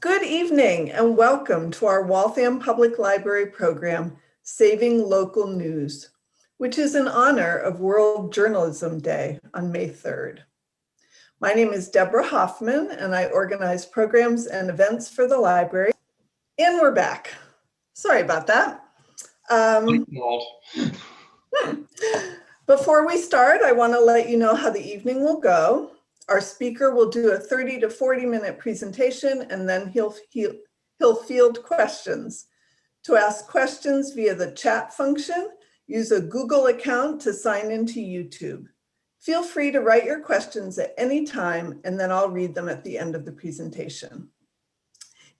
Good evening and welcome to our Waltham Public Library program, Saving Local News, which is in honor of World Journalism Day on May 3rd. My name is Deborah Hoffman and I organize programs and events for the library. And we're back. Sorry about that. Before we start, I want to let you know how the evening will go. Our speaker will do a 30 to 40 minute presentation and then he'll field questions. To ask questions via the chat function, use a Google account to sign into YouTube. Feel free to write your questions at any time and then I'll read them at the end of the presentation.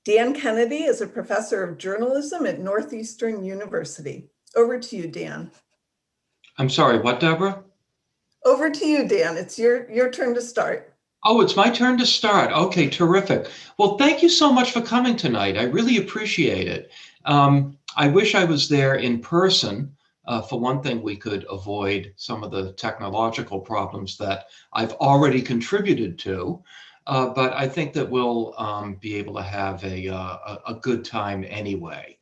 Dan Kennedy is a professor of journalism at Northeastern University. Over to you, Dan. I'm sorry, what, Deborah? Over to you, Dan. It's your turn to start. Oh, it's my turn to start. Okay, terrific. Well, thank you so much for coming tonight. I really appreciate it. I wish I was there in person. For one thing, we could avoid some of the technological problems that I've already contributed to. But I think that we'll be able to have a good time anyway.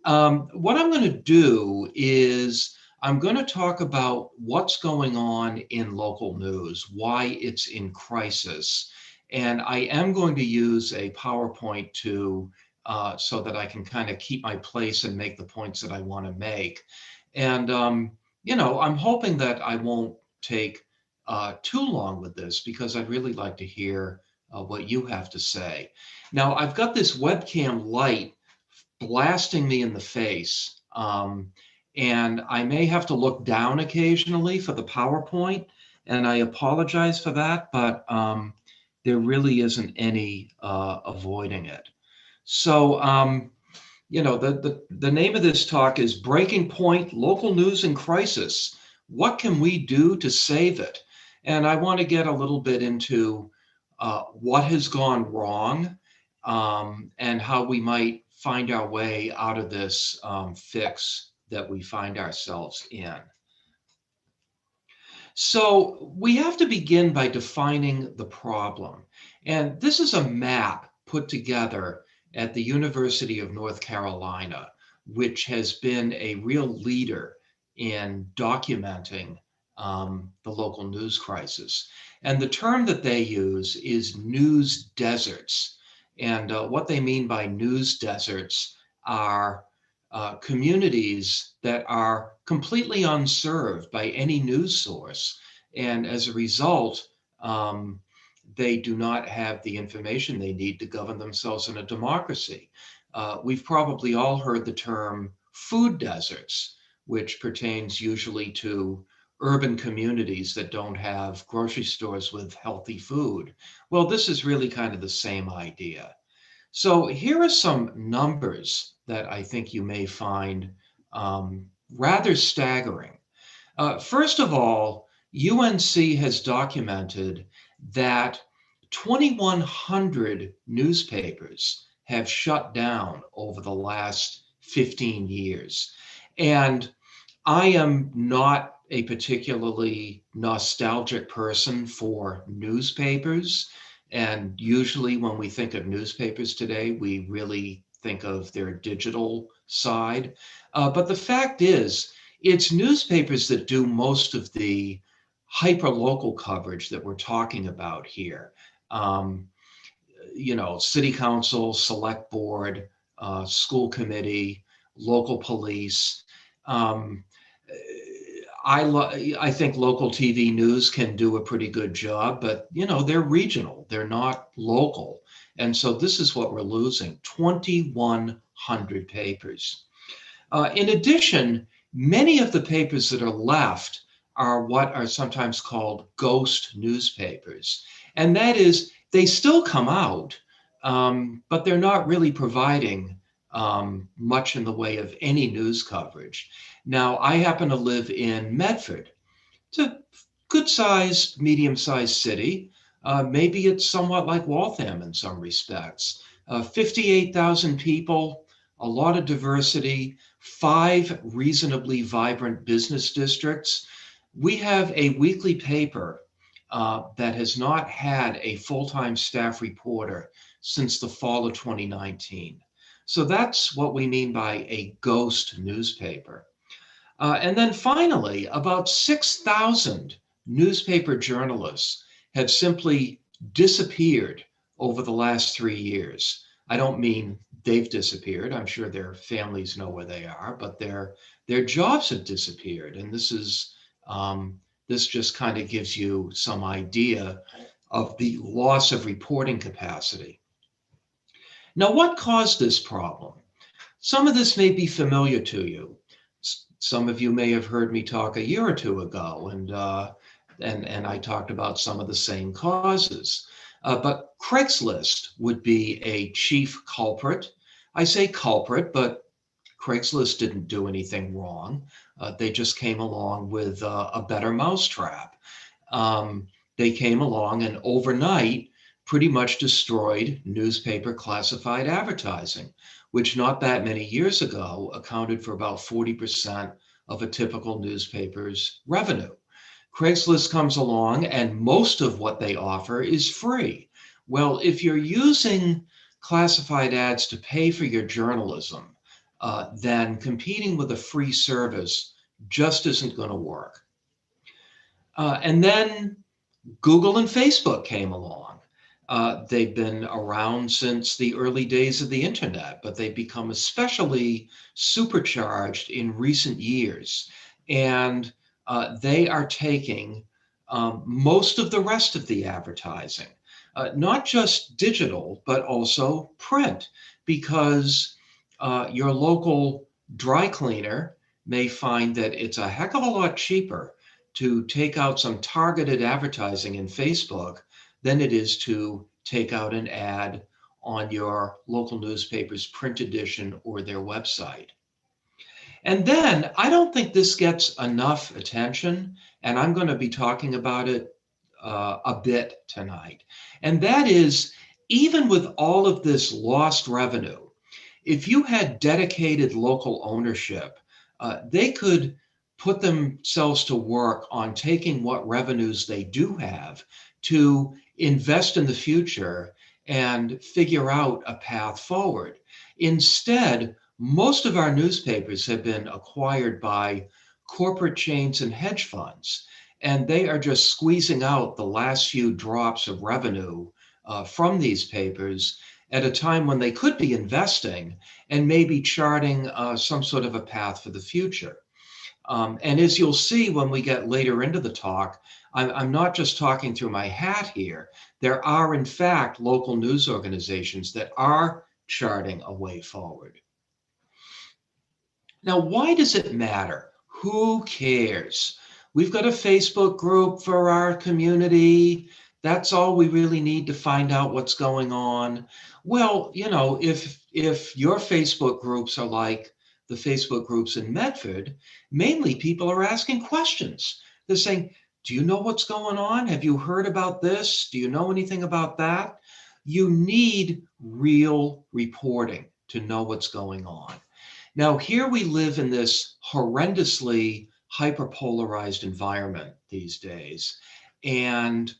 What I'm going to do is I'm going to talk about what's going on in local news, why it's in crisis, and I am going to use a PowerPoint so that I can kind of keep my place and make the points that I want to make. And I'm hoping that I won't take too long with this because I'd really like to hear what you have to say. Now, I've got this webcam light blasting me in the face. And I may have to look down occasionally for the PowerPoint, and I apologize for that, but there really isn't any avoiding it. So, the name of this talk is Breaking Point, Local News in Crisis. What can we do to save it? And I want to get a little bit into what has gone wrong and how we might find our way out of this fix that we find ourselves in. So we have to begin by defining the problem. And this is a map put together at the University of North Carolina, which has been a real leader in documenting the local news crisis. And the term that they use is news deserts. And what they mean by news deserts are communities that are completely unserved by any news source. And as a result, they do not have the information they need to govern themselves in a democracy. We've probably all heard the term food deserts, which pertains usually to urban communities that don't have grocery stores with healthy food. Well, this is really kind of the same idea. So here are some numbers that I think you may find rather staggering. First of all, UNC has documented that 2,100 newspapers have shut down over the last 15 years. And I am not a particularly nostalgic person for newspapers. And usually when we think of newspapers today, we really think of their digital side. But the fact is, it's newspapers that do most of the hyper-local coverage that we're talking about here. City council, select board, school committee, local police. I think local TV news can do a pretty good job, but they're regional, they're not local. And so this is what we're losing, 2,100 papers. In addition, many of the papers that are left are what are sometimes called ghost newspapers. And that is, they still come out, but they're not really providing much in the way of any news coverage. Now, I happen to live in Medford. It's a good-sized, medium-sized city. Maybe it's somewhat like Waltham in some respects. 58,000 people, a lot of diversity, 5 reasonably vibrant business districts. We have a weekly paper that has not had a full-time staff reporter since the fall of 2019. So that's what we mean by a ghost newspaper. And then finally, about 6,000 newspaper journalists have simply disappeared over the last 3 years. I don't mean they've disappeared. I'm sure their families know where they are, but their jobs have disappeared. And this is this just kind of gives you some idea of the loss of reporting capacity. Now, what caused this problem? Some of this may be familiar to you. Some of you may have heard me talk a year or two ago, and I talked about some of the same causes. But Craigslist would be a chief culprit. I say culprit, but Craigslist didn't do anything wrong. They just came along with a better mousetrap. They came along and overnight pretty much destroyed newspaper classified advertising, which not that many years ago accounted for about 40% of a typical newspaper's revenue. Craigslist comes along and most of what they offer is free. Well, if you're using classified ads to pay for your journalism, then competing with a free service just isn't going to work. And then Google and Facebook came along. They've been around since the early days of the internet, but they've become especially supercharged in recent years. And they are taking most of the rest of the advertising, not just digital, but also print, because your local dry cleaner may find that it's a heck of a lot cheaper to take out some targeted advertising in Facebook than it is to take out an ad on your local newspaper's print edition or their website. And then I don't think this gets enough attention, and I'm going to be talking about it a bit tonight. And that is, even with all of this lost revenue, if you had dedicated local ownership, they could put themselves to work on taking what revenues they do have to invest in the future and figure out a path forward. Instead, most of our newspapers have been acquired by corporate chains and hedge funds, and they are just squeezing out the last few drops of revenue from these papers at a time when they could be investing and maybe charting some sort of a path for the future. And as you'll see when we get later into the talk, I'm not just talking through my hat here. There are, in fact, local news organizations that are charting a way forward. Now, why does it matter? Who cares? We've got a Facebook group for our community. That's all we really need to find out what's going on. Well, you know, if your Facebook groups are like the Facebook groups in Medford, mainly people are asking questions. They're saying, do you know what's going on? Have you heard about this? Do you know anything about that? You need real reporting to know what's going on. Now, here we live in this horrendously hyperpolarized environment these days. And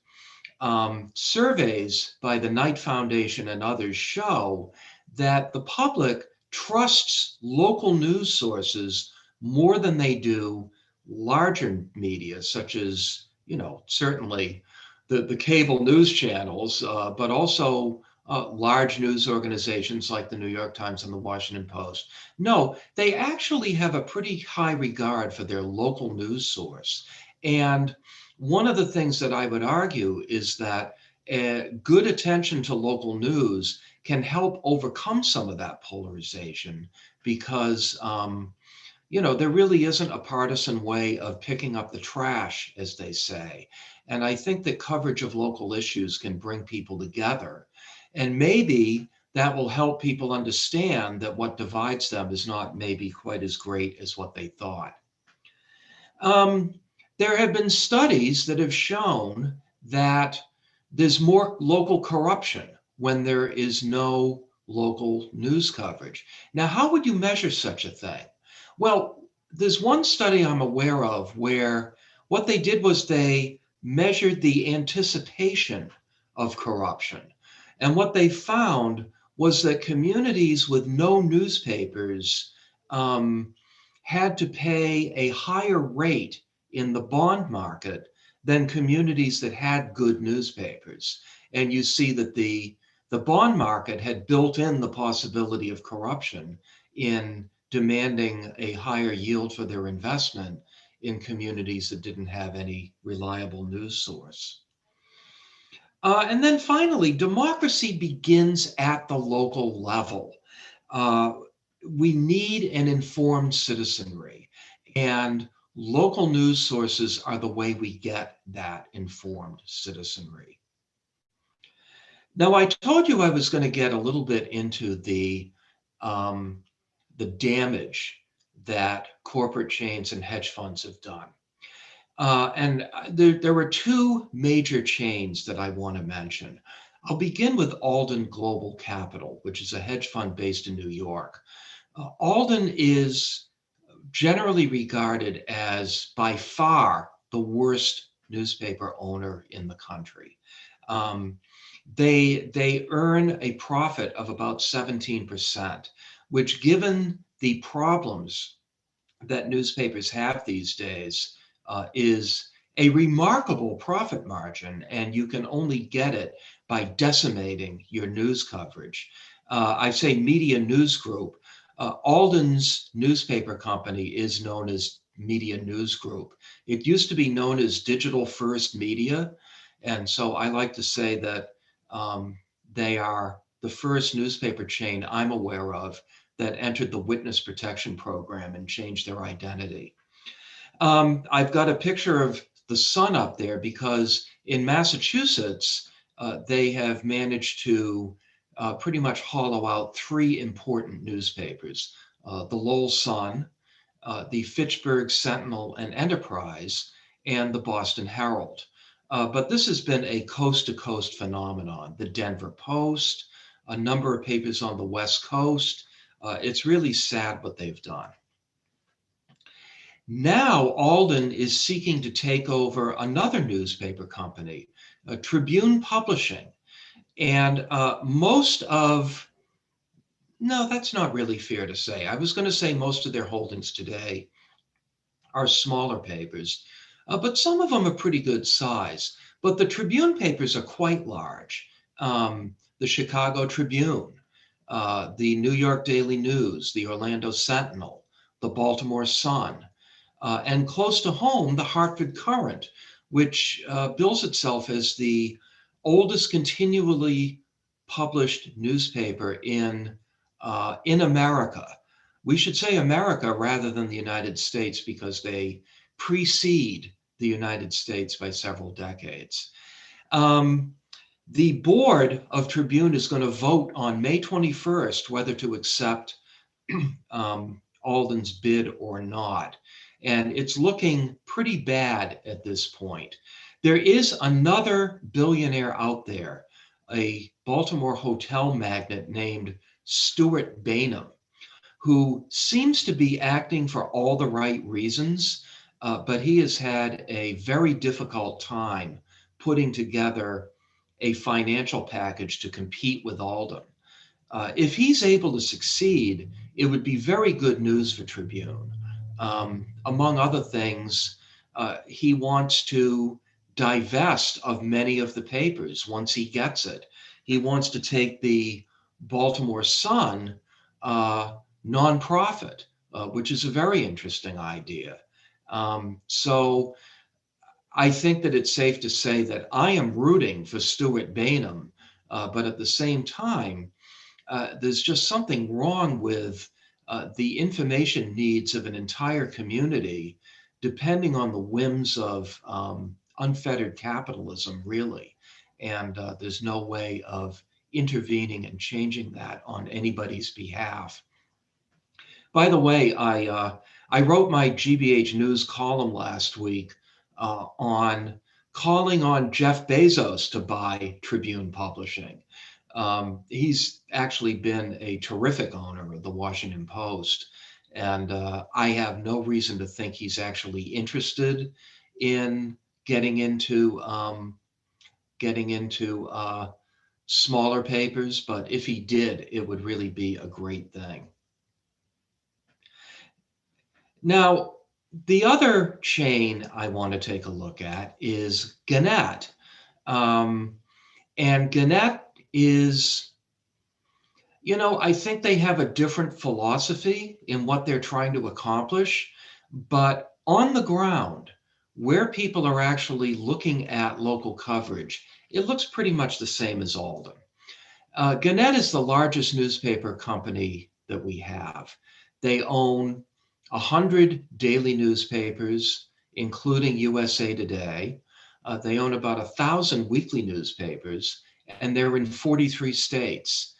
surveys by the Knight Foundation and others show that the public trusts local news sources more than they do larger media, such as, you know, certainly the cable news channels, but also large news organizations like the New York Times and the Washington Post. No, they actually have a pretty high regard for their local news source. And one of the things that I would argue is that good attention to local news can help overcome some of that polarization, because you know, there really isn't a partisan way of picking up the trash, as they say. And I think that coverage of local issues can bring people together. And maybe that will help people understand that what divides them is not maybe quite as great as what they thought. There have been studies that have shown that there's more local corruption when there is no local news coverage. Now, how would you measure such a thing? Well, there's one study I'm aware of where what they did was they measured the anticipation of corruption. And what they found was that communities with no newspapers had to pay a higher rate in the bond market than communities that had good newspapers. And you see that the bond market had built in the possibility of corruption in demanding a higher yield for their investment in communities that didn't have any reliable news source. And then finally, democracy begins at the local level. We need an informed citizenry, and local news sources are the way we get that informed citizenry. Now, I told you I was going to get a little bit into the damage that corporate chains and hedge funds have done. And there were two major chains that I want to mention. I'll begin with Alden Global Capital, which is a hedge fund based in New York. Alden is generally regarded as by far the worst newspaper owner in the country. They earn a profit of about 17%, which, given the problems that newspapers have these days, is a remarkable profit margin, and you can only get it by decimating your news coverage. I say Media News Group. Alden's newspaper company is known as Media News Group. It used to be known as Digital First Media, and so I like to say that they are the first newspaper chain I'm aware of that entered the witness protection program and changed their identity. I've got a picture of the sun up there because in Massachusetts, they have managed to pretty much hollow out three important newspapers, the Lowell Sun, the Fitchburg Sentinel and Enterprise, and the Boston Herald. But this has been a coast-to-coast phenomenon. The Denver Post, a number of papers on the West Coast. It's really sad what they've done. Now Alden is seeking to take over another newspaper company, Tribune Publishing. And no, that's not really fair to say. I was going to say most of their holdings today are smaller papers, but some of them are pretty good size. But the Tribune papers are quite large. The Chicago Tribune, the New York Daily News, the Orlando Sentinel, the Baltimore Sun, and close to home, the Hartford Courant, which bills itself as the oldest continually published newspaper in America. We should say America rather than the United States because they precede the United States by several decades. The board of Tribune is going to vote on May 21st whether to accept Alden's bid or not. And it's looking pretty bad at this point. There is another billionaire out there, a Baltimore hotel magnate named Stuart Busch, who seems to be acting for all the right reasons, but he has had a very difficult time putting together a financial package to compete with Alden. If he's able to succeed, it would be very good news for Tribune. Among other things, he wants to divest of many of the papers once he gets it. He wants to take the Baltimore Sun nonprofit, which is a very interesting idea. So I think that it's safe to say that I am rooting for Stuart Busch, but at the same time, there's just something wrong with the information needs of an entire community, depending on the whims of unfettered capitalism, really. And there's no way of intervening and changing that on anybody's behalf. By the way, I wrote my GBH News column last week on calling on Jeff Bezos to buy Tribune Publishing. He's actually been a terrific owner of the Washington Post, and I have no reason to think he's actually interested in getting into smaller papers, but if he did, it would really be a great thing. Now, the other chain I want to take a look at is GNET. And GNET is, you know, I think they have a different philosophy in what they're trying to accomplish, but on the ground, where people are actually looking at local coverage, it looks pretty much the same as Alden. GNET is the largest newspaper company that we have. They own 100 daily newspapers, including USA Today. They own about 1,000 weekly newspapers, and they're in 43 states.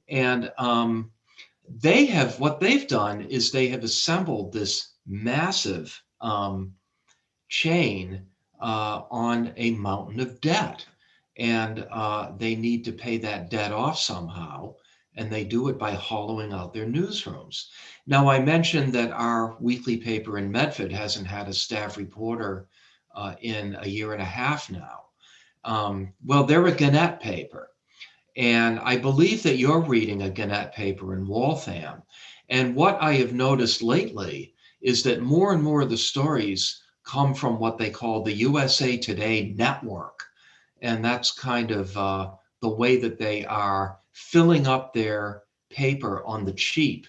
And what they've done is they have assembled this massive chain on a mountain of debt. And they need to pay that debt off somehow. And they do it by hollowing out their newsrooms. Now, I mentioned that our weekly paper in Medford hasn't had a staff reporter in a year and a half now. Well, they're a GNET paper. And I believe that you're reading a GNET paper in Waltham. And what I have noticed lately is that more and more of the stories come from what they call the USA Today network. And that's kind of the way that they are filling up their paper on the cheap,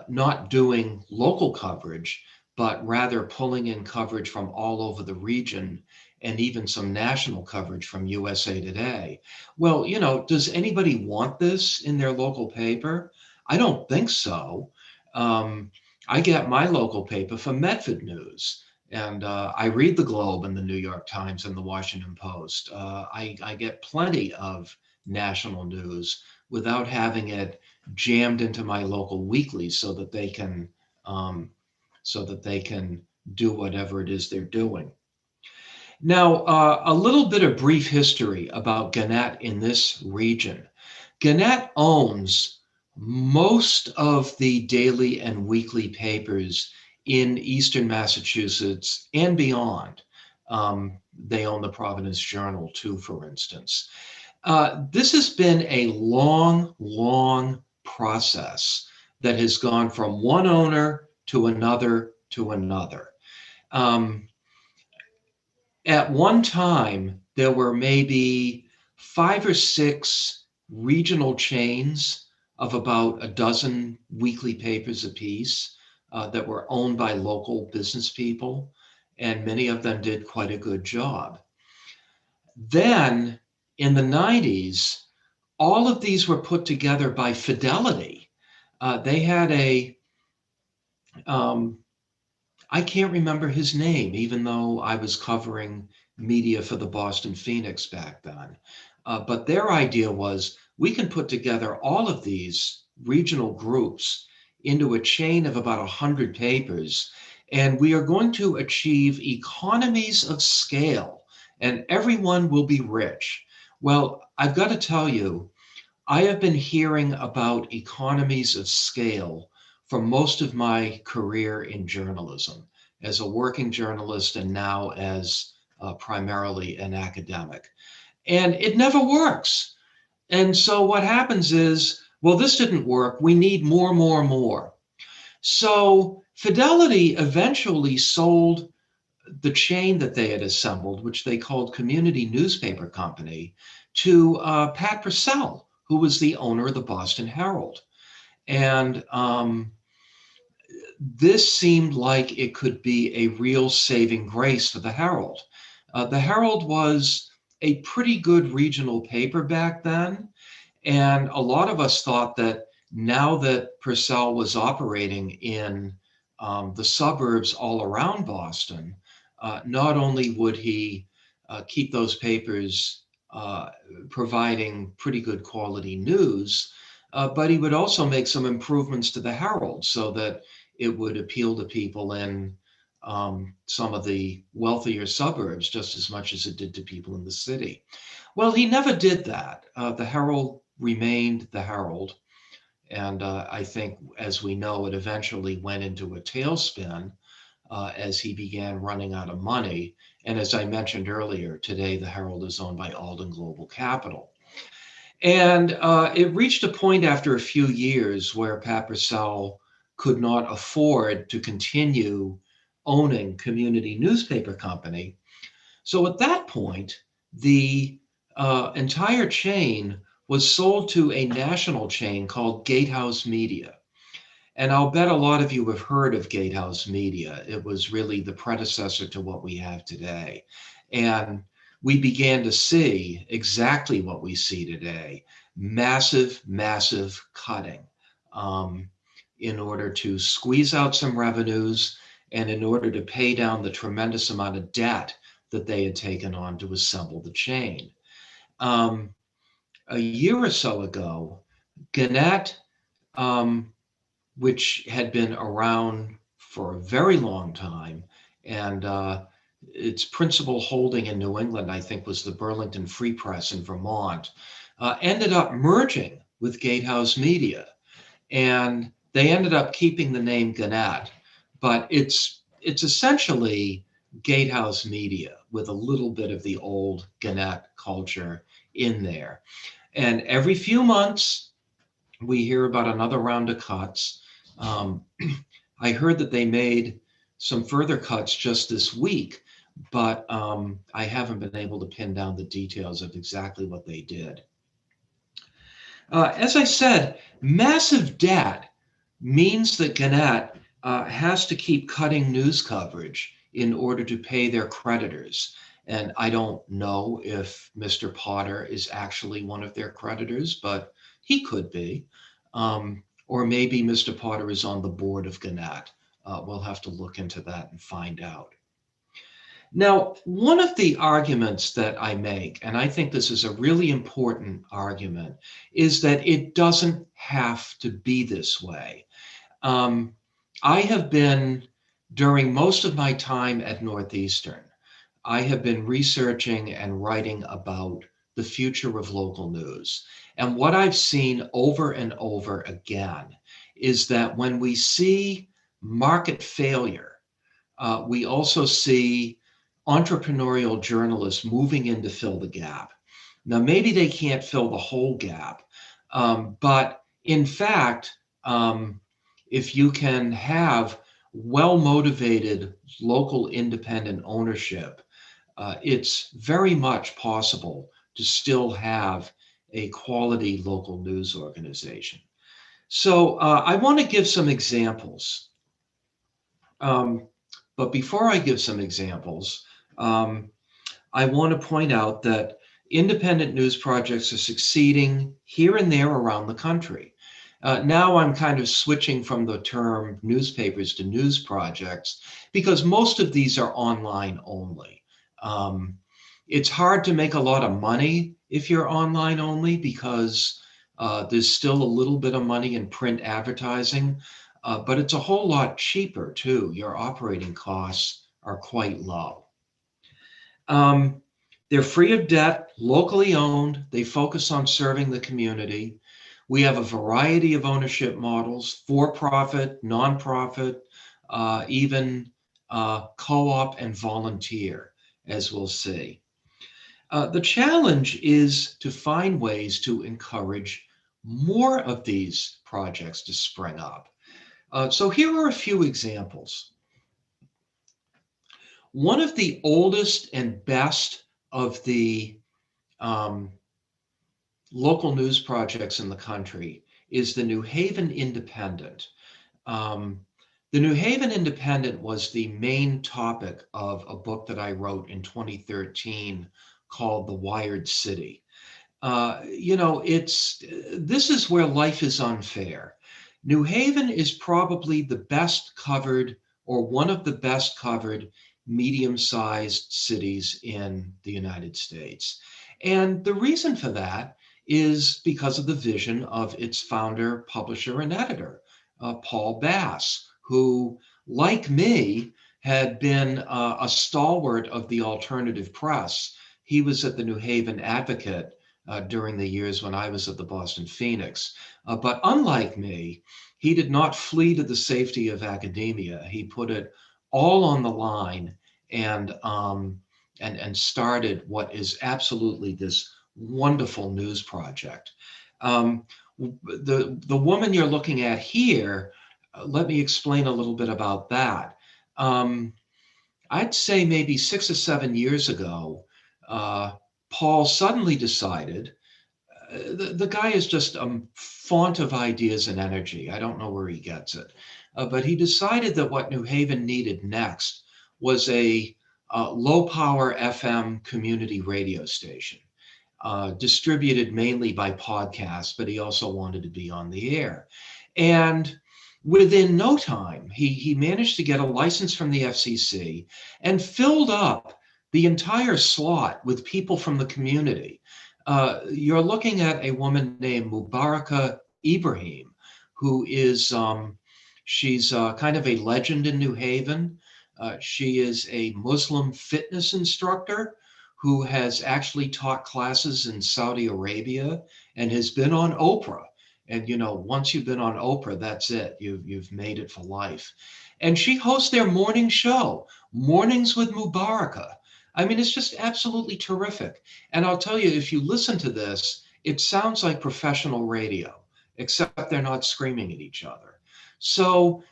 not doing local coverage, but rather pulling in coverage from all over the region and even some national coverage from USA Today. Well, you know, does anybody want this in their local paper? I don't think so. I get my local paper from Medford News. And I read the Globe and the New York Times and the Washington Post. I get plenty of national news without having it jammed into my local weekly so that they can do whatever it is they're doing. Now, a little bit of brief history about GNET in this region. GNET owns most of the daily and weekly papers in Eastern Massachusetts and beyond. They own the Providence Journal too, for instance. This has been a long, long process that has gone from one owner to another to another. At one time, there were maybe 5 or 6 regional chains of about a dozen weekly papers apiece that were owned by local business people, and many of them did quite a good job. Then in the 90s, all of these were put together by Fidelity. They had I can't remember his name, even though I was covering media for the Boston Phoenix back then. But their idea was we can put together all of these regional groups into a chain of about 100 papers, and we are going to achieve economies of scale, and everyone will be rich. Well, I've got to tell you, I have been hearing about economies of scale for most of my career in journalism, as a working journalist and now as primarily an academic. And it never works. And so what happens is, well, this didn't work. We need more. So Fidelity eventually sold the chain that they had assembled, which they called Community Newspaper Company, to Pat Purcell, who was the owner of the Boston Herald. And this seemed like it could be a real saving grace for the Herald. The Herald was a pretty good regional paper back then. And a lot of us thought that now that Purcell was operating in the suburbs all around Boston, not only would he keep those papers providing pretty good quality news, but he would also make some improvements to the Herald so that it would appeal to people in some of the wealthier suburbs just as much as it did to people in the city. Well, he never did that. The Herald remained the Herald. And I think, as we know, it eventually went into a tailspin as he began running out of money. And as I mentioned earlier, today the Herald is owned by Alden Global Capital. And it reached a point after a few years where Pat Purcell could not afford to continue owning Community Newspaper Company. So at that point, the entire chain was sold to a national chain called Gatehouse Media. And I'll bet a lot of you have heard of Gatehouse Media. It was really the predecessor to what we have today. And we began to see exactly what we see today, massive, massive cutting in order to squeeze out some revenues and in order to pay down the tremendous amount of debt that they had taken on to assemble the chain. A year or so ago, GNET, which had been around for a very long time, and its principal holding in New England, I think, was the Burlington Free Press in Vermont, ended up merging with Gatehouse Media. And they ended up keeping the name GNET, but it's essentially Gatehouse Media with a little bit of the old GNET culture in there. And every few months, we hear about another round of cuts. I heard that they made some further cuts just this week, but I haven't been able to pin down the details of exactly what they did. As I said, massive debt means that GNET has to keep cutting news coverage in order to pay their creditors. And I don't know if Mr. Potter is actually one of their creditors, but he could be. Or maybe Mr. Potter is on the board of GNET. We'll have to look into that and find out. Now, one of the arguments that I make, and I think this is a really important argument, is that it doesn't have to be this way. I have been, during most of my time at Northeastern, I have been researching and writing about the future of local news. And what I've seen over and over again is that when we see market failure, we also see entrepreneurial journalists moving in to fill the gap. Now, maybe they can't fill the whole gap, but in fact, if you can have well-motivated local independent ownership, it's very much possible to still have a quality local news organization. So I want to give some examples. But before I give some examples, I want to point out that independent news projects are succeeding here and there around the country. Now I'm kind of switching from the term newspapers to news projects because most of these are online only. It's hard to make a lot of money if you're online only because there's still a little bit of money in print advertising, but it's a whole lot cheaper too. Your operating costs are quite low. They're free of debt, locally owned. They focus on serving the community. We have a variety of ownership models, for-profit, nonprofit, even co-op and volunteer, as we'll see. The challenge is to find ways to encourage more of these projects to spring up. So here are a few examples. One of the oldest and best of the local news projects in the country is the New Haven Independent. The New Haven Independent was the main topic of a book that I wrote in 2013 called The Wired City. This is where life is unfair. New Haven is probably the best covered or one of the best covered medium-sized cities in the United States. And the reason for that is because of the vision of its founder, publisher, and editor, Paul Bass, who, like me, had been a stalwart of the alternative press. He was at the New Haven Advocate during the years when I was at the Boston Phoenix. But unlike me, he did not flee to the safety of academia. He put it all on the line and started what is absolutely this wonderful news project. The woman you're looking at here, let me explain a little bit about that. I'd say maybe 6 or 7 years ago, Paul suddenly decided, the guy is just a font of ideas and energy. I don't know where he gets it. But he decided that what New Haven needed next was a low power FM community radio station, distributed mainly by podcast, but he also wanted to be on the air. And within no time, he managed to get a license from the FCC and filled up the entire slot with people from the community. You're looking at a woman named Mubaraka Ibrahim, who is, she's kind of a legend in New Haven. She is a Muslim fitness instructor who has actually taught classes in Saudi Arabia and has been on Oprah. And, you know, once you've been on Oprah, that's it. You've made it for life. And she hosts their morning show, Mornings with Mubaraka. I mean, it's just absolutely terrific. And I'll tell you, if you listen to this, it sounds like professional radio, except they're not screaming at each other. So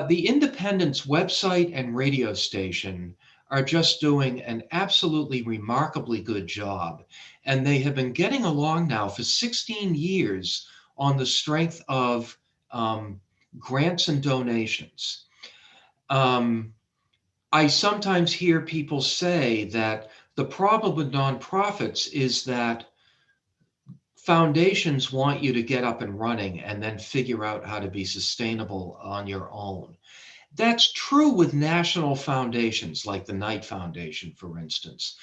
the Independent's website and radio station are just doing an absolutely remarkably good job. And they have been getting along now for 16 years on the strength of grants and donations. I sometimes hear people say that the problem with nonprofits is that foundations want you to get up and running and then figure out how to be sustainable on your own. That's true with national foundations like the Knight Foundation, for instance.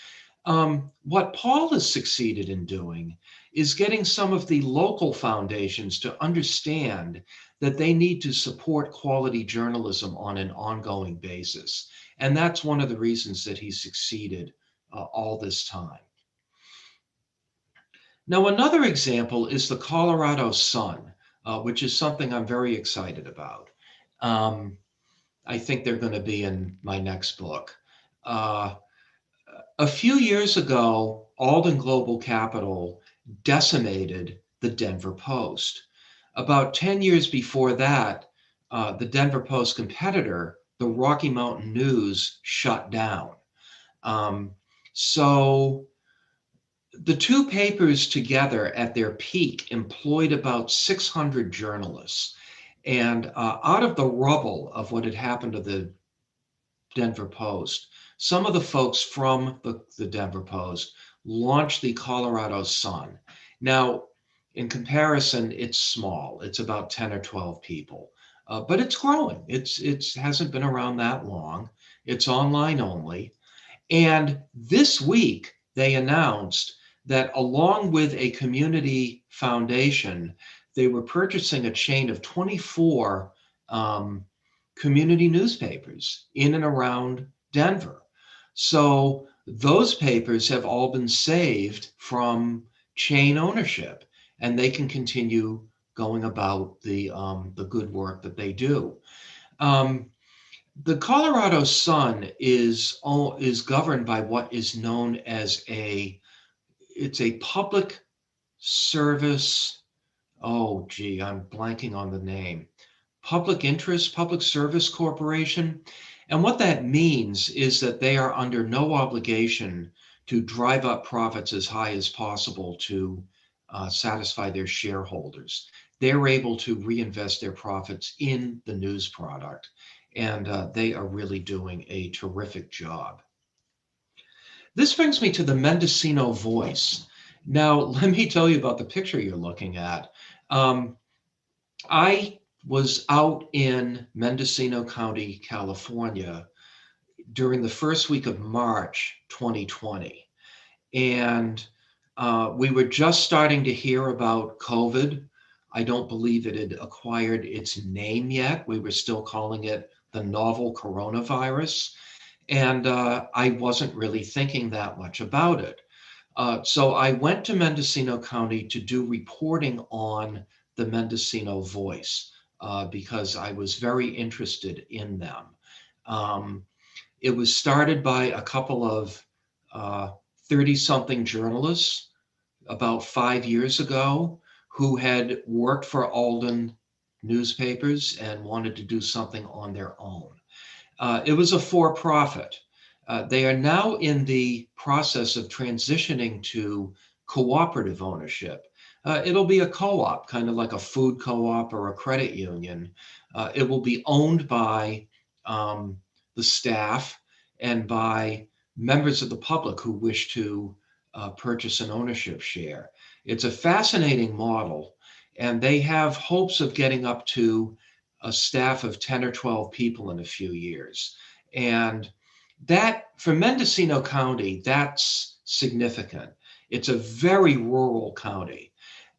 What Paul has succeeded in doing is getting some of the local foundations to understand that they need to support quality journalism on an ongoing basis. And that's one of the reasons that he succeeded all this time. Now, another example is the Colorado Sun, which is something I'm very excited about. I think they're going to be in my next book. A few years ago, Alden Global Capital decimated the Denver Post. About 10 years before that, the Denver Post competitor, the Rocky Mountain News, shut down. So the two papers together at their peak employed about 600 journalists. And out of the rubble of what had happened to the Denver Post, some of the folks from the Denver Post launched the Colorado Sun. Now, in comparison, it's small. It's about 10 or 12 people, but it's growing. It hasn't been around that long. It's online only. And this week, they announced that along with a community foundation, they were purchasing a chain of 24 community newspapers in and around Denver. So those papers have all been saved from chain ownership, and they can continue going about the good work that they do. The Colorado Sun is governed by what is known as it's a public service. Oh, gee, I'm blanking on the name. Public service corporation. And what that means is that they are under no obligation to drive up profits as high as possible to satisfy their shareholders. They're able to reinvest their profits in the news product, and they are really doing a terrific job. This brings me to the Mendocino Voice. Now, let me tell you about the picture you're looking at. I was out in Mendocino County, California during the first week of March 2020. And we were just starting to hear about COVID. I don't believe it had acquired its name yet. We were still calling it the novel coronavirus. And I wasn't really thinking that much about it. So I went to Mendocino County to do reporting on the Mendocino Voice because I was very interested in them. It was started by a couple of 30-something journalists about 5 years ago who had worked for Alden newspapers and wanted to do something on their own. It was a for-profit. They are now in the process of transitioning to cooperative ownership. It'll be a co-op, kind of like a food co-op or a credit union. It will be owned by the staff and by members of the public who wish to purchase an ownership share. It's a fascinating model, and they have hopes of getting up to a staff of 10 or 12 people in a few years. And that, for Mendocino County, that's significant. It's a very rural county.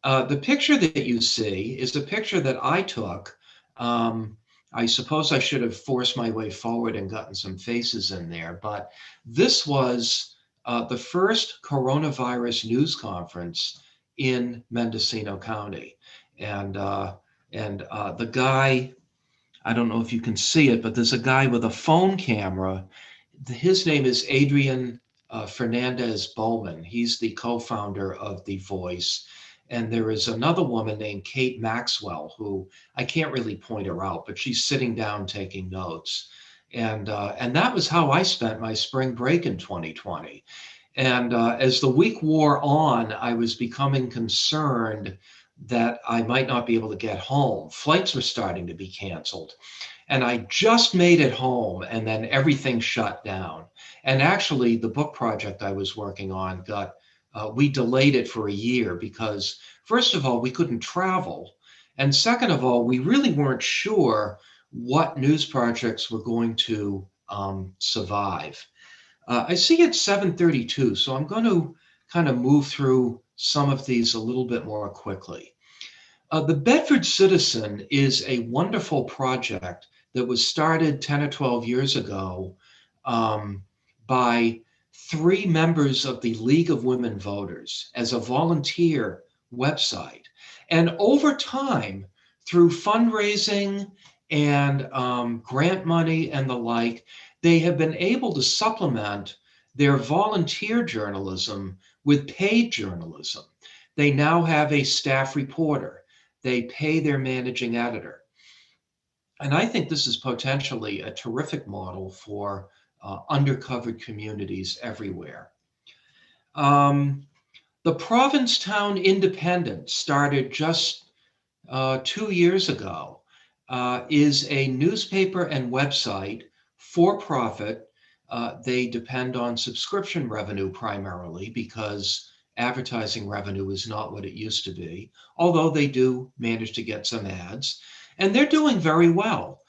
The picture that you see is a picture that I took. I suppose I should have forced my way forward and gotten some faces in there, but this was the first coronavirus news conference in Mendocino County. And the guy, I don't know if you can see it, but there's a guy with a phone camera. His name is Adrian Fernandez Bowman. He's the co-founder of The Voice. And there is another woman named Kate Maxwell, who I can't really point her out, but she's sitting down taking notes. And that was how I spent my spring break in 2020. And as the week wore on, I was becoming concerned that I might not be able to get home. Flights were starting to be canceled. And I just made it home, and then everything shut down. And actually, the book project I was working on we delayed it for a year because, first of all, we couldn't travel. And second of all, we really weren't sure what news projects were going to survive. I see it's 7:32, so I'm going to kind of move through some of these a little bit more quickly. The Bedford Citizen is a wonderful project that was started 10 or 12 years ago by 3 members of the League of Women Voters as a volunteer website. And over time, through fundraising and grant money and the like, they have been able to supplement their volunteer journalism with paid journalism. They now have a staff reporter. They pay their managing editor. And I think this is potentially a terrific model for undercovered communities everywhere. The Provincetown Independent, started just 2 years ago, is a newspaper and website for profit. They depend on subscription revenue primarily because advertising revenue is not what it used to be, although they do manage to get some ads, and they're doing very well.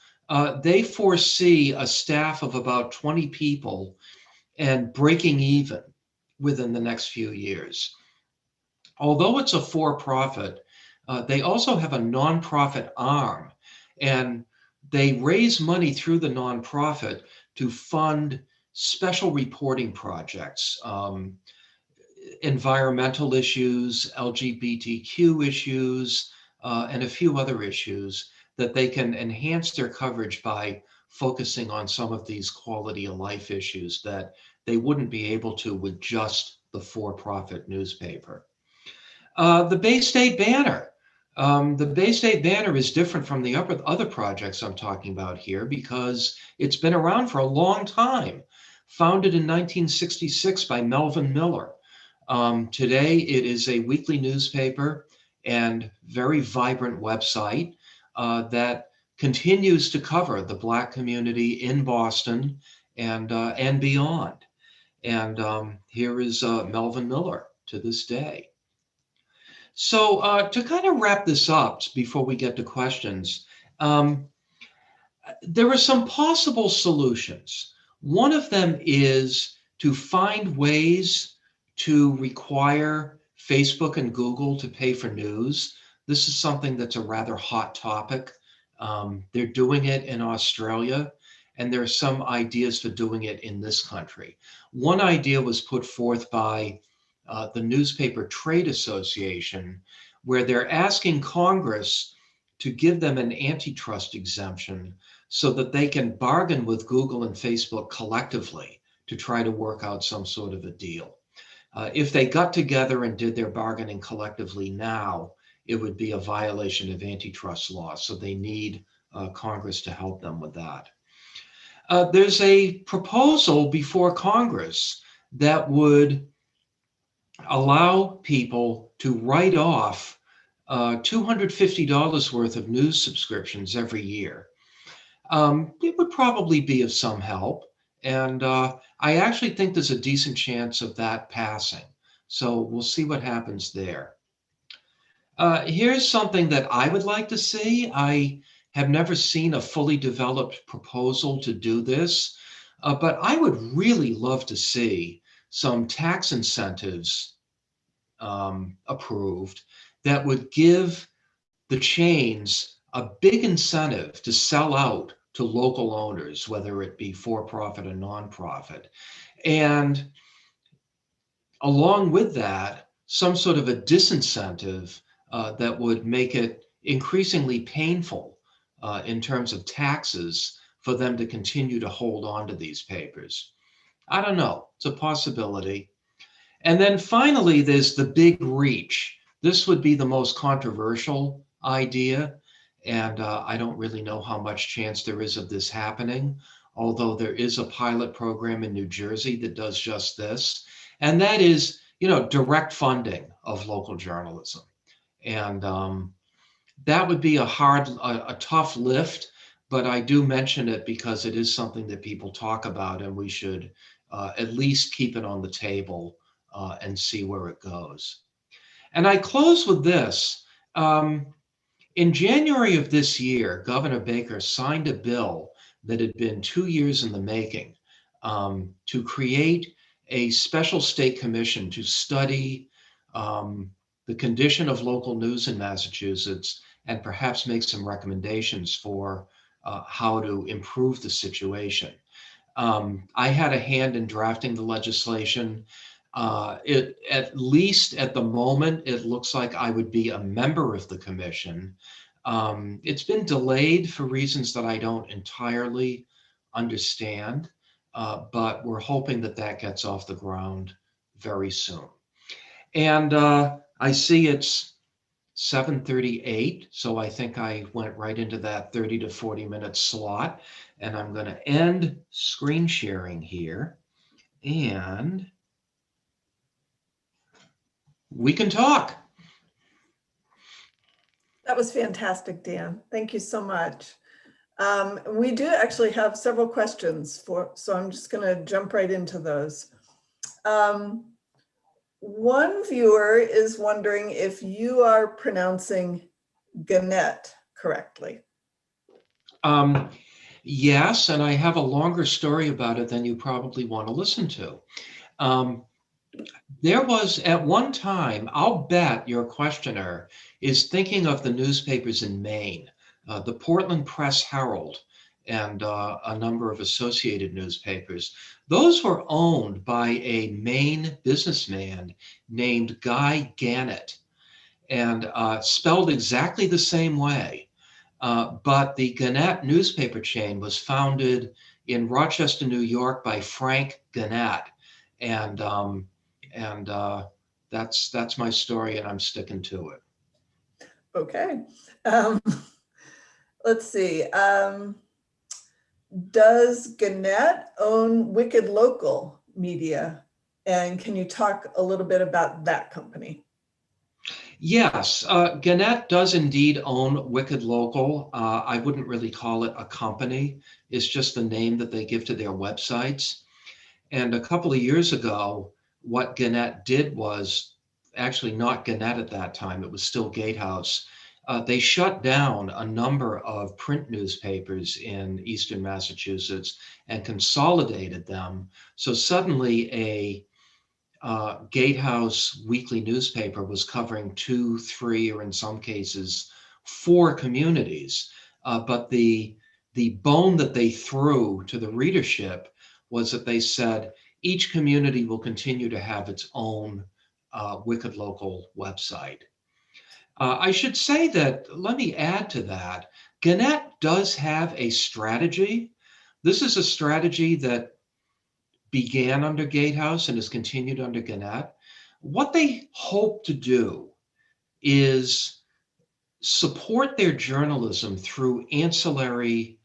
They foresee a staff of about 20 people and breaking even within the next few years. Although it's a for-profit, they also have a nonprofit arm, and they raise money through the nonprofit to fund special reporting projects, environmental issues, LGBTQ issues, and a few other issues that they can enhance their coverage by focusing on some of these quality of life issues that they wouldn't be able to with just the for-profit newspaper. The Bay State Banner. The Bay State Banner is different from the other projects I'm talking about here because it's been around for a long time. Founded in 1966 by Melvin Miller. Today, it is a weekly newspaper and very vibrant website that continues to cover the Black community in Boston and beyond. And here is Melvin Miller to this day. So to kind of wrap this up before we get to questions, there are some possible solutions. One of them is to find ways to require Facebook and Google to pay for news. This is something that's a rather hot topic. They're doing it in Australia, and there are some ideas for doing it in this country. One idea was put forth by the Newspaper Trade Association, where they're asking Congress to give them an antitrust exemption so that they can bargain with Google and Facebook collectively to try to work out some sort of a deal. If they got together and did their bargaining collectively now, it would be a violation of antitrust law. So they need Congress to help them with that. There's a proposal before Congress that would allow people to write off $250 worth of news subscriptions every year. It would probably be of some help. And I actually think there's a decent chance of that passing. So we'll see what happens there. Here's something that I would like to see. I have never seen a fully developed proposal to do this, but I would really love to see some tax incentives approved that would give the chains a big incentive to sell out to local owners, whether it be for-profit or nonprofit. And along with that, some sort of a disincentive that would make it increasingly painful in terms of taxes for them to continue to hold on to these papers. I don't know, it's a possibility. And then finally, there's the big reach. This would be the most controversial idea, and I don't really know how much chance there is of this happening, although there is a pilot program in New Jersey that does just this, and that is, direct funding of local journalism. And that would be a tough lift, but I do mention it because it is something that people talk about, and we should at least keep it on the table and see where it goes. And I close with this. In January of this year, Governor Baker signed a bill that had been 2 years in the making to create a special state commission to study the condition of local news in Massachusetts and perhaps make some recommendations for how to improve the situation. I had a hand in drafting the legislation. At least at the moment, it looks like I would be a member of the commission. It's been delayed for reasons that I don't entirely understand, but we're hoping that that gets off the ground very soon. And I see it's 7:38, so I think I went right into that 30 to 40 minute slot, and I'm going to end screen sharing here, and we can talk. That was fantastic, Dan. Thank you so much. We do actually have several questions so I'm just going to jump right into those. One viewer is wondering if you are pronouncing GNET correctly. Yes, and I have a longer story about it than you probably want to listen to. There was at one time, I'll bet your questioner is thinking of the newspapers in Maine, the Portland Press Herald, and a number of associated newspapers. Those were owned by a Maine businessman named Guy GNET, and spelled exactly the same way. But the GNET newspaper chain was founded in Rochester, New York by Frank GNET. And that's my story, and I'm sticking to it. Okay. Let's see. Does GNET own Wicked Local Media? And can you talk a little bit about that company? Yes, GNET does indeed own Wicked Local. I wouldn't really call it a company. It's just the name that they give to their websites. And a couple of years ago, what GNET did was actually not GNET at that time. It was still Gatehouse. They shut down a number of print newspapers in Eastern Massachusetts and consolidated them. So suddenly a Gatehouse weekly newspaper was covering 2, 3, or in some cases 4 communities. But the bone that they threw to the readership was that they said each community will continue to have its own Wicked Local website. I should say that, let me add to that, GNET does have a strategy. This is a strategy that began under Gatehouse and has continued under GNET. what they hope to do is support their journalism through ancillary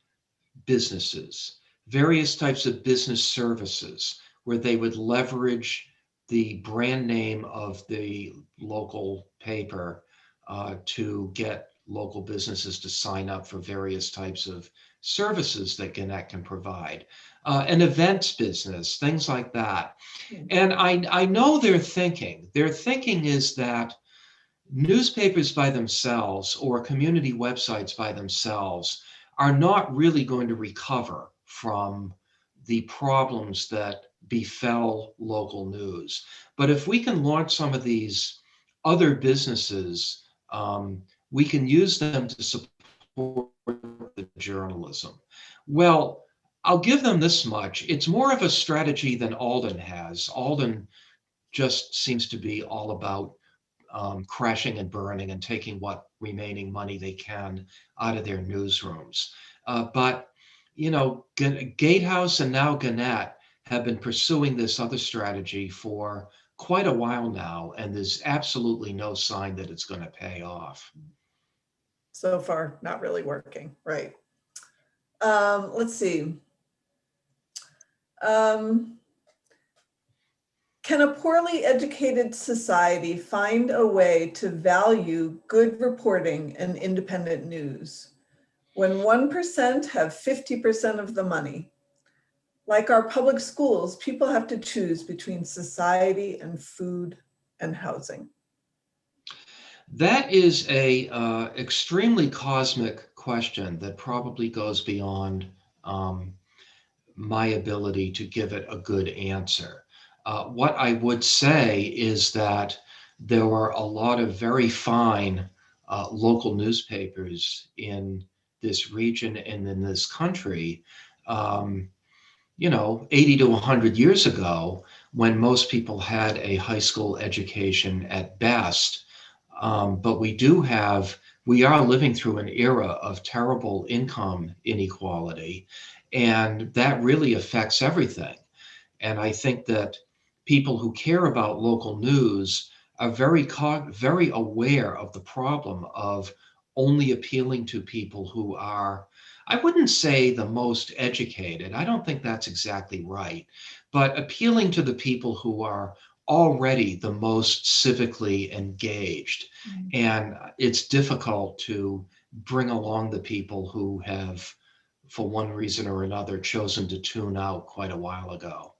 businesses, various types of business services, where they would leverage the brand name of the local paper to get local businesses to sign up for various types of services that GNET can provide. An events business, things like that. And I know their thinking. Their thinking is that newspapers by themselves or community websites by themselves are not really going to recover from the problems that befell local news. But if we can launch some of these other businesses, we can use them to support the journalism. Well, I'll give them this much. It's more of a strategy than Alden has. Alden just seems to be all about crashing and burning and taking what remaining money they can out of their newsrooms. But, you know, Gatehouse and now GNET have been pursuing this other strategy for quite a while now, and there's absolutely no sign that it's going to pay off. So far, not really working, right? Let's see. Can a poorly educated society find a way to value good reporting and independent news when 1% have 50% of the money? Like our public schools, people have to choose between society and food and housing. That is a extremely cosmic question that probably goes beyond my ability to give it a good answer. What I would say is that there were a lot of very fine local newspapers in this region and in this country, you know, 80 to 100 years ago, when most people had a high school education at best. But we are living through an era of terrible income inequality, and that really affects everything. And I think that people who care about local news are very aware of the problem of only appealing to people who are, I wouldn't say the most educated. I don't think that's exactly right, but appealing to the people who are already the most civically engaged. Mm-hmm. And it's difficult to bring along the people who have, for one reason or another, chosen to tune out quite a while ago.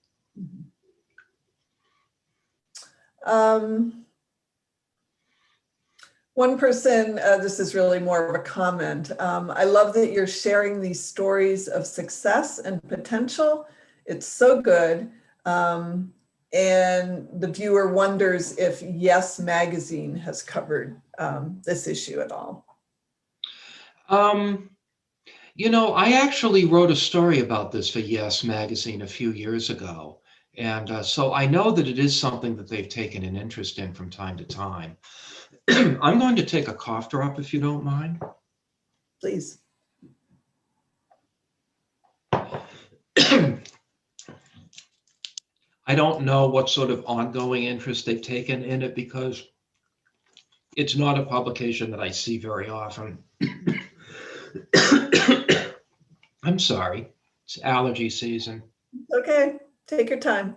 1 person, this is really more of a comment. I love that you're sharing these stories of success and potential. It's so good. And the viewer wonders if Yes Magazine has covered this issue at all. You know, I actually wrote a story about this for Yes Magazine a few years ago. And so I know that it is something that they've taken an interest in from time to time. I'm going to take a cough drop if you don't mind. Please. I don't know what sort of ongoing interest they've taken in it because it's not a publication that I see very often. I'm sorry, it's allergy season. Okay, take your time.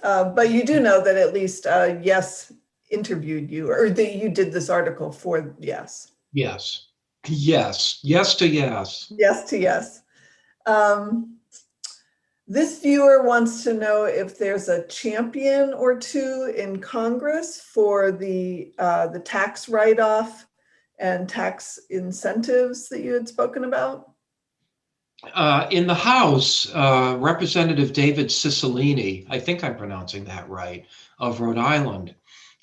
But you do know that at least Yes interviewed you, or that you did this article for Yes. Yes, yes, yes to yes. Yes to yes. This viewer wants to know if there's a champion or two in Congress for the tax write-off and tax incentives that you had spoken about. In the House, Representative David Cicilline, I think I'm pronouncing that right, of Rhode Island,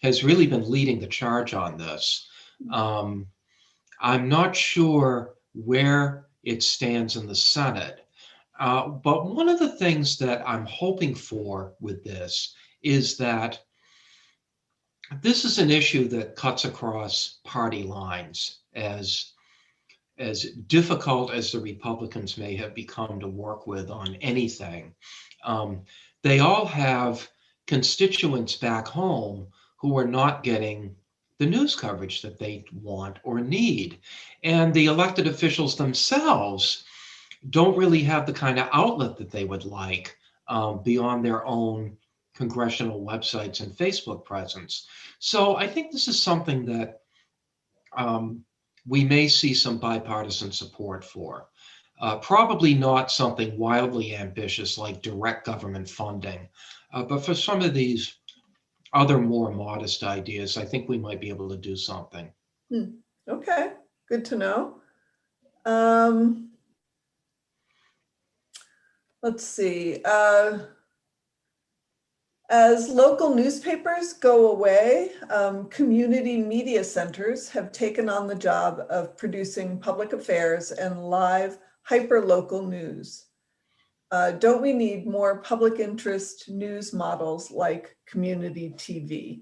has really been leading the charge on this. I'm not sure where it stands in the Senate. But one of the things that I'm hoping for with this is that this is an issue that cuts across party lines, as as difficult as the Republicans may have become to work with on anything, they all have constituents back home who are not getting the news coverage that they want or need. And the elected officials themselves don't really have the kind of outlet that they would like beyond their own congressional websites and Facebook presence. So I think this is something that we may see some bipartisan support for. Probably not something wildly ambitious like direct government funding, but for some of these other more modest ideas, I think we might be able to do something. Okay, good to know. Let's see. As local newspapers go away, community media centers have taken on the job of producing public affairs and live hyper-local news. Don't we need more public interest news models like community TV?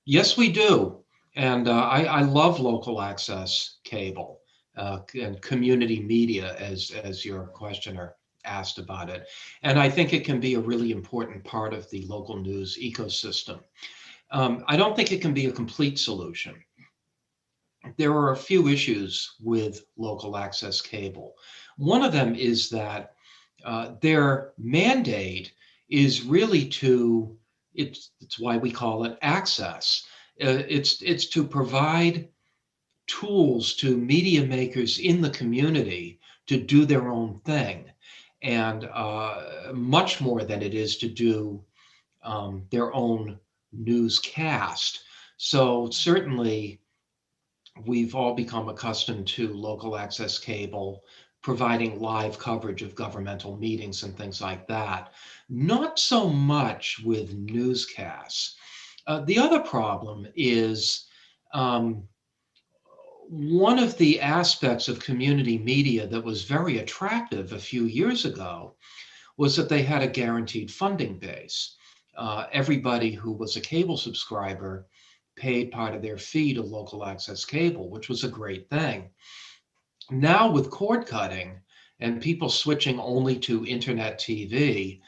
Yes, we do. And I love local access cable and community media, as your questioner asked about it. And I think it can be a really important part of the local news ecosystem. I don't think it can be a complete solution. There are a few issues with local access cable. One of them is that their mandate is really to, it's why we call it access. It's to provide tools to media makers in the community to do their own thing, and much more than it is to do their own newscast. So certainly we've all become accustomed to local access cable providing live coverage of governmental meetings and things like that. Not so much with newscasts. The other problem is one of the aspects of community media that was very attractive a few years ago was that they had a guaranteed funding base. Everybody who was a cable subscriber paid part of their fee to local access cable, which was a great thing. Now with cord cutting and people switching only to internet TV,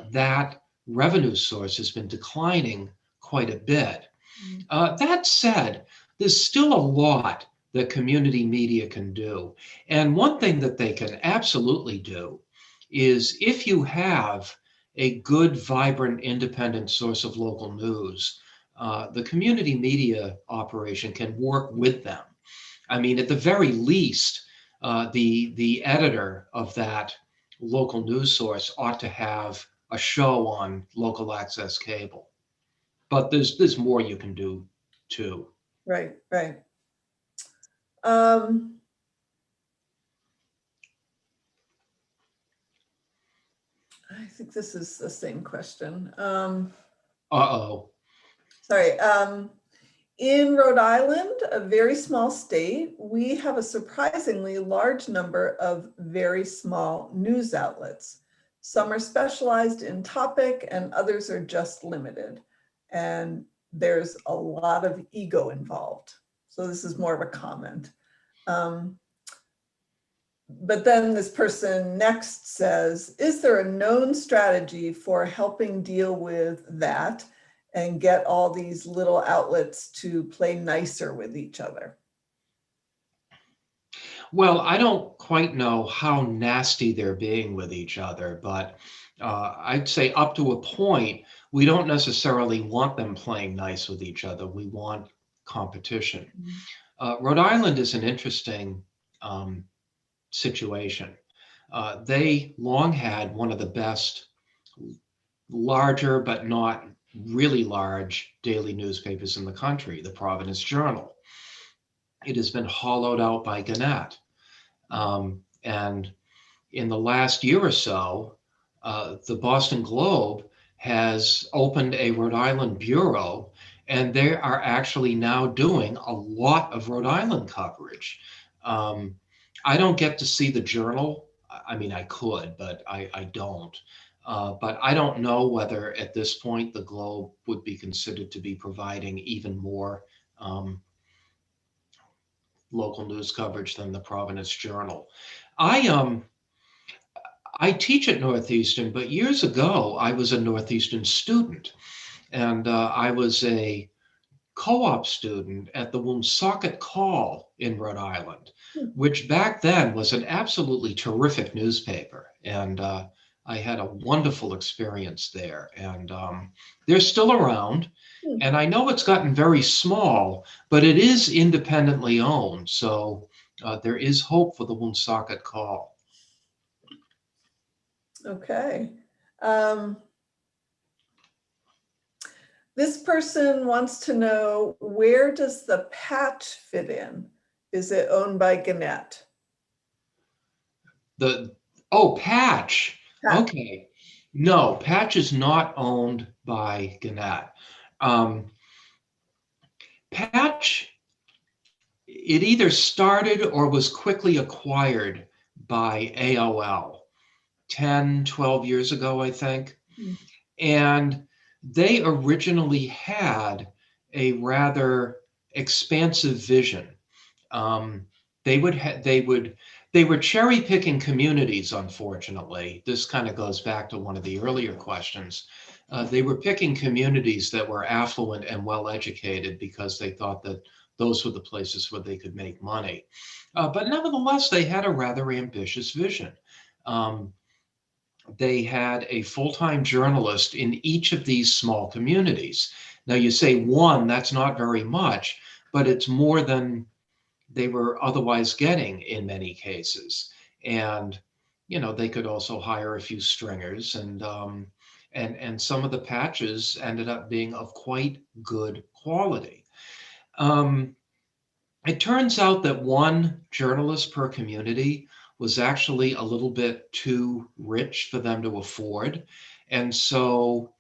that revenue source has been declining quite a bit. That said, there's still a lot that community media can do. And one thing that they can absolutely do is if you have a good, vibrant, independent source of local news, the community media operation can work with them. I mean, at the very least, the editor of that local news source ought to have a show on local access cable. But there's more you can do too. Right, right. I think this is the same question. Uh-oh. Sorry. In Rhode Island, a very small state, we have a surprisingly large number of very small news outlets. Some are specialized in topic and others are just limited. And there's a lot of ego involved. So this is more of a comment. But then this person next says, is there a known strategy for helping deal with that and get all these little outlets to play nicer with each other? Well, I don't quite know how nasty they're being with each other, but I'd say up to a point, we don't necessarily want them playing nice with each other. We want competition. Rhode Island is an interesting situation. They long had one of the best, larger but not really large daily newspapers in the country, the Providence Journal. It has been hollowed out by GNET. And in the last year or so, the Boston Globe has opened a Rhode Island bureau, and they are actually now doing a lot of Rhode Island coverage. I don't get to see the Journal. I mean, I could, but I don't. But I don't know whether at this point the Globe would be considered to be providing even more local news coverage than the Providence Journal. I teach at Northeastern, but years ago I was a Northeastern student, and I was a co-op student at the Woonsocket Call in Rhode Island, which back then was an absolutely terrific newspaper. And I had a wonderful experience there. And they're still around. And I know it's gotten very small, but it is independently owned. So there is hope for the Woonsocket Call. Okay. This person wants to know, where does the patch fit in? Is it owned by GNET? Patch. Okay. No, Patch is not owned by GNET. Patch, it either started or was quickly acquired by AOL 10, 12 years ago, I think. And they originally had a rather expansive vision. They were cherry picking communities, unfortunately. This kind of goes back to one of the earlier questions. They were picking communities that were affluent and well educated because they thought that those were the places where they could make money. But nevertheless, they had a rather ambitious vision. They had a full-time journalist in each of these small communities. Now you say one, that's not very much, but it's more than they were otherwise getting in many cases. And, they could also hire a few stringers, and some of the patches ended up being of quite good quality. It turns out that one journalist per community was actually a little bit too rich for them to afford. And so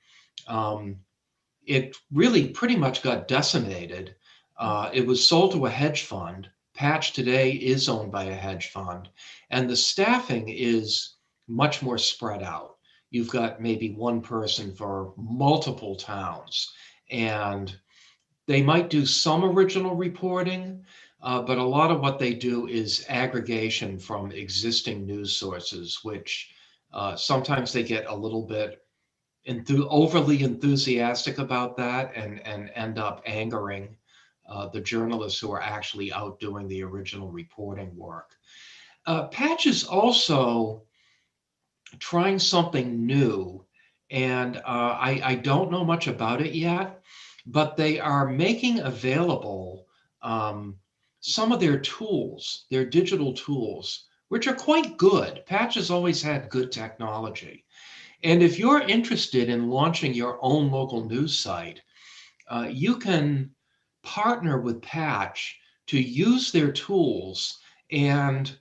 it really pretty much got decimated. It was sold to a hedge fund. Patch today is owned by a hedge fund, and the staffing is much more spread out. You've got maybe one person for multiple towns, and they might do some original reporting, but a lot of what they do is aggregation from existing news sources, which sometimes they get a little bit overly enthusiastic about that and end up angering the journalists who are actually out doing the original reporting work. Patch is also trying something new, and I don't know much about it yet, but they are making available some of their tools, their digital tools, which are quite good. Patch has always had good technology. And if you're interested in launching your own local news site, you can partner with Patch to use their tools, and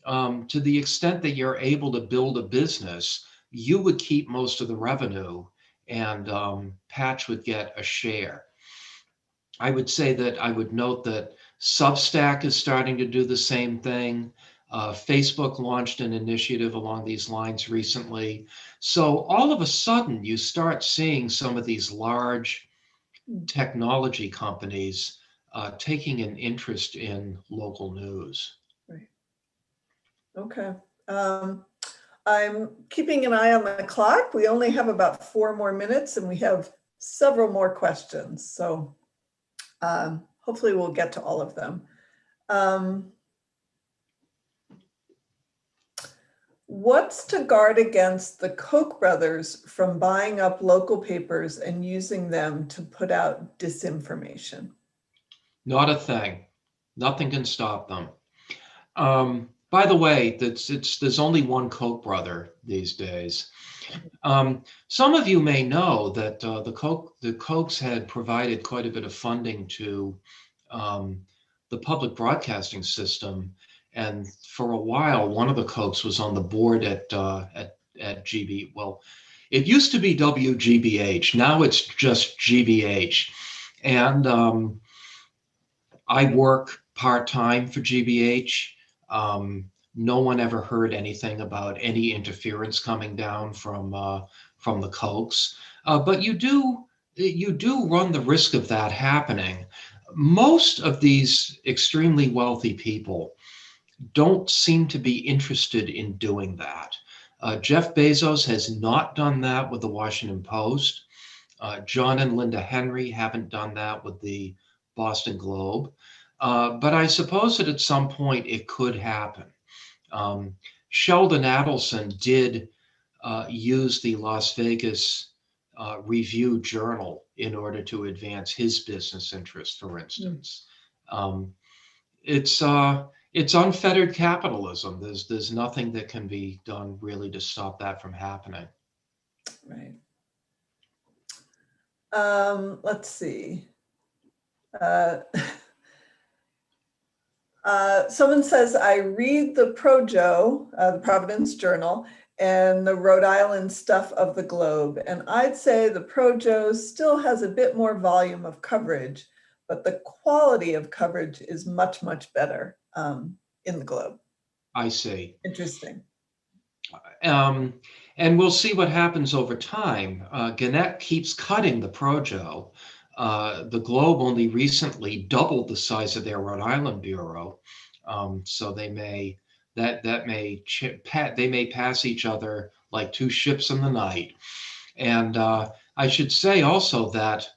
to the extent that you're able to build a business, you would keep most of the revenue, and Patch would get a share. I would say that I would note that Substack is starting to do the same thing. Facebook launched an initiative along these lines recently. So all of a sudden, you start seeing some of these large technology companies taking an interest in local news. Right. Okay. I'm keeping an eye on the clock. We only have about 4 more minutes, and we have several more questions. So hopefully we'll get to all of them. What's to guard against the Koch brothers from buying up local papers and using them to put out disinformation? Not a thing. Nothing can stop them. By the way, there's only one Koch brother these days. Some of you may know that the Kochs had provided quite a bit of funding to the public broadcasting system, and for a while, one of the Kochs was on the board at GB. Well, it used to be WGBH. Now it's just GBH, and I work part-time for GBH. No one ever heard anything about any interference coming down from the Kochs, but you do run the risk of that happening most of these extremely wealthy people don't seem to be interested in doing that. Jeff Bezos has not done that with the Washington Post. John and Linda Henry haven't done that with the Boston Globe. But I suppose that at some point it could happen. Sheldon Adelson did use the Las Vegas Review Journal in order to advance his business interests, for instance. It's unfettered capitalism. There's nothing that can be done really to stop that from happening. Right. Let's see. Someone says, I read the Projo, the Providence Journal, and the Rhode Island stuff of the Globe. And I'd say the Projo still has a bit more volume of coverage, but the quality of coverage is much, much better in the Globe. I see. Interesting. And we'll see what happens over time. GNET keeps cutting the Projo. The Globe only recently doubled the size of their Rhode Island bureau, so they may pass each other like two ships in the night. And I should say also that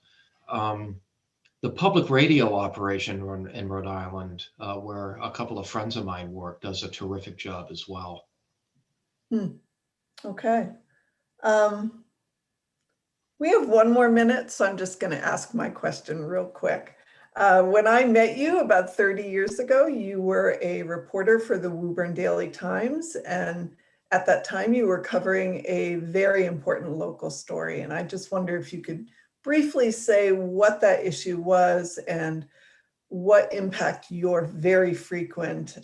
the public radio operation in Rhode Island, where a couple of friends of mine work, does a terrific job as well. Okay. We have one more minute, so I'm just going to ask my question real quick. When I met you about 30 years ago, you were a reporter for the Woburn Daily Times. And at that time, you were covering a very important local story. And I just wonder if you could briefly say what that issue was and what impact your very frequent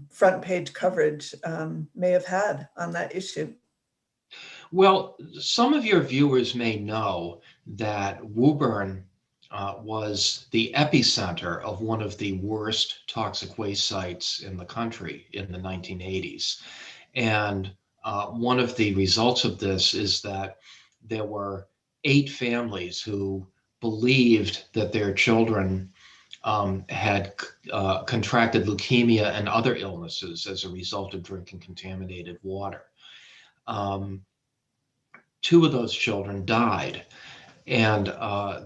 front page coverage may have had on that issue. Well, some of your viewers may know that Woburn was the epicenter of one of the worst toxic waste sites in the country in the 1980s. And one of the results of this is that there were 8 families who believed that their children had contracted leukemia and other illnesses as a result of drinking contaminated water. 2 of those children died. And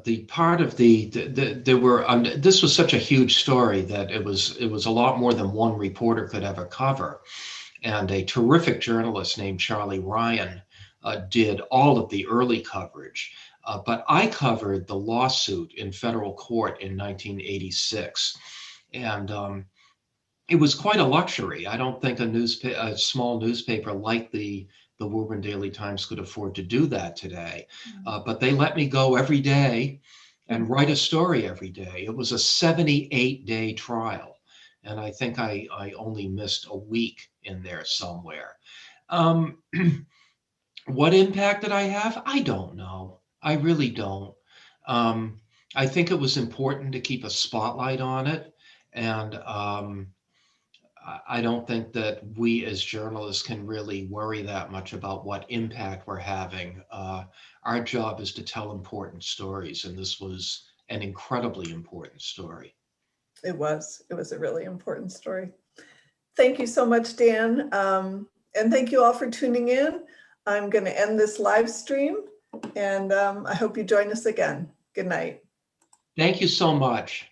the part of there were, this was such a huge story that it was a lot more than one reporter could ever cover. And a terrific journalist named Charlie Ryan did all of the early coverage. But I covered the lawsuit in federal court in 1986. And it was quite a luxury. I don't think a small newspaper like the Woburn Daily Times could afford to do that today. But they let me go every day and write a story every day. It was a 78-day trial. And I think I only missed a week in there somewhere. What impact did I have? I don't know. I really don't. I think it was important to keep a spotlight on it. And I don't think that we as journalists can really worry that much about what impact we're having. Our job is to tell important stories, and this was an incredibly important story. It was a really important story. Thank you so much, Dan. And thank you all for tuning in. I'm going to end this live stream, and I hope you join us again. Good night. Thank you so much.